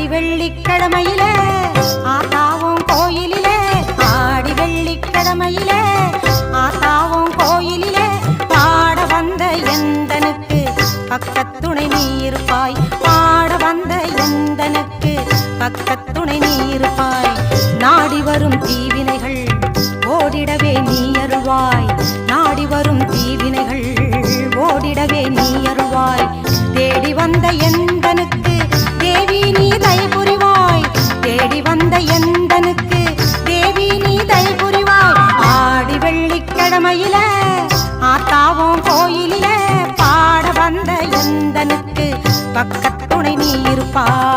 ஆடி வெள்ளிக்கிழமையிலே ஆத்தாவும் கோயிலிலே ஆடி வெள்ளிக்கிழமையிலே ஆத்தாவும் கோயிலிலே பாட வந்த எந்தனுக்கு பக்கத்துணை நீ இருப்பாய் பாட வந்த எந்தனுக்கு பக்கத்துணை நீ இருப்பாய் நாடி வரும் தீவினைகள் ஓடிடவே நீ அருள்வாய் நாடி வரும் தீவினைகள் ஓடிடவே நீ அருள்வாய் தேடி வந்த எந்தனுக்கு தேவி நீ தயை புரிவாய் தேடி வந்த எந்தனுக்கு தேவி நீ தயை புரிவாய் ஆடி வெள்ளிக்கிழமையிலே ஆத்தாவும் கோயிலிலே பாட வந்த எந்தனுக்கு பக்கத்துணை நீ இருப்பாய்